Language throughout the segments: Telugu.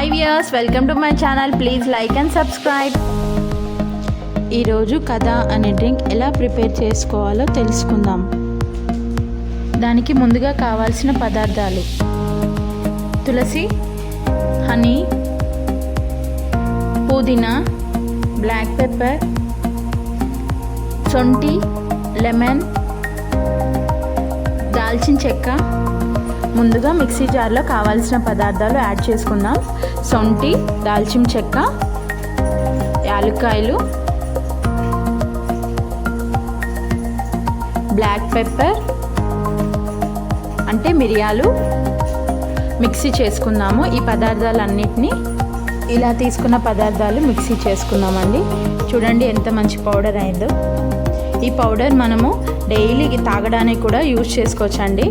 Hi viewers, welcome to my channel. Please like and subscribe. ఈరోజు కథ అనే డ్రింక్ ఎలా ప్రిపేర్ చేసుకోవాలో తెలుసుకుందాం. దానికి ముందుగా కావాల్సిన పదార్థాలు: తులసి, హనీ, పుదీనా, బ్లాక్ పెప్పర్, శొంఠి, లెమన్, దాల్చిన చెక్క. ముందుగా మిక్సీ జార్లో కావాల్సిన పదార్థాలు యాడ్ చేసుకుందాం. శొంఠి, దాల్చిన చెక్క, యాలక్కాయలు, బ్లాక్ పెప్పర్ అంటే మిరియాలు మిక్సీ చేసుకుందాము. ఈ పదార్థాలన్నిటినీ ఇలా తీసుకున్న పదార్థాలు మిక్సీ చేసుకుందామండి. చూడండి ఎంత మంచి పౌడర్ అయిందో. ఈ పౌడర్ మనము డైలీ తాగడానికి కూడా యూజ్ చేసుకోవచ్చండి.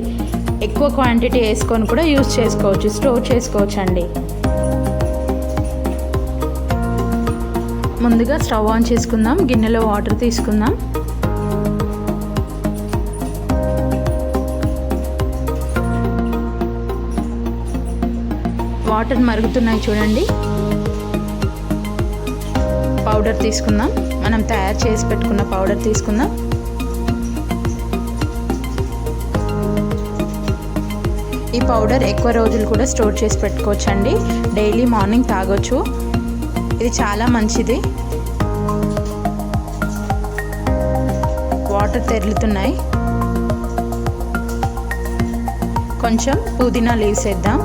ఎక్కువ క్వాంటిటీ వేసుకొని కూడా యూజ్ చేసుకోవచ్చు, స్టోర్ చేసుకోవచ్చు అండి. ముందుగా స్టవ్ ఆన్ చేసుకుందాం. గిన్నెలో వాటర్ తీసుకుందాం. వాటర్ మరుగుతున్నాయి చూడండి. పౌడర్ తీసుకుందాం. మనం తయారు చేసి పెట్టుకున్న పౌడర్ తీసుకుందాం. ఈ పౌడర్ ఎక్కువ రోజులు కూడా స్టోర్ చేసి పెట్టుకోవచ్చండి. డైలీ మార్నింగ్ తాగొచ్చు. ఇది చాలా మంచిది. వాటర్ తెరులుతున్నాయి. కొంచెం పుదీనా లీవ్స్ వేద్దాం.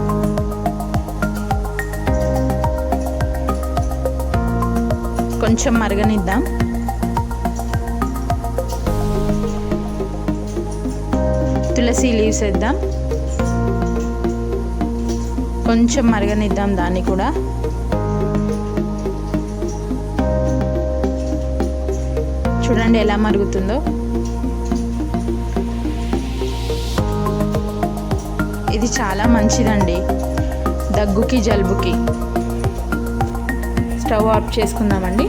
కొంచెం మరగనిద్దాం. తులసి లీవ్స్ వేద్దాం. కొంచెం మరగనిద్దాం దాన్ని కూడా. చూడండి ఎలా మరుగుతుందో. ఇది చాలా మంచిదండి దగ్గుకి, జలుబుకి. స్టవ్ ఆఫ్ చేసుకుందామండి.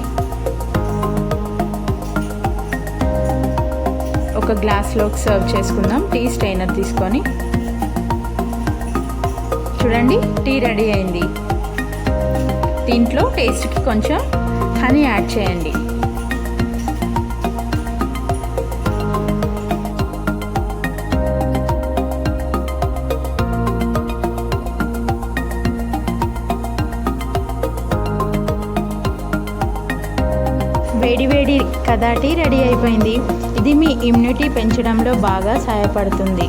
ఒక గ్లాస్లోకి సర్వ్ చేసుకుందాం. టీ స్ట్రైనర్ తీసుకొని. చూడండి టీ రెడీ అయింది. దీంట్లో టేస్ట్కి కొంచెం హనీ యాడ్ చేయండి. వేడి వేడి కదా టీ రెడీ అయిపోయింది. ఇది మీ ఇమ్యూనిటీ పెంచడంలో బాగా సహాయపడుతుంది.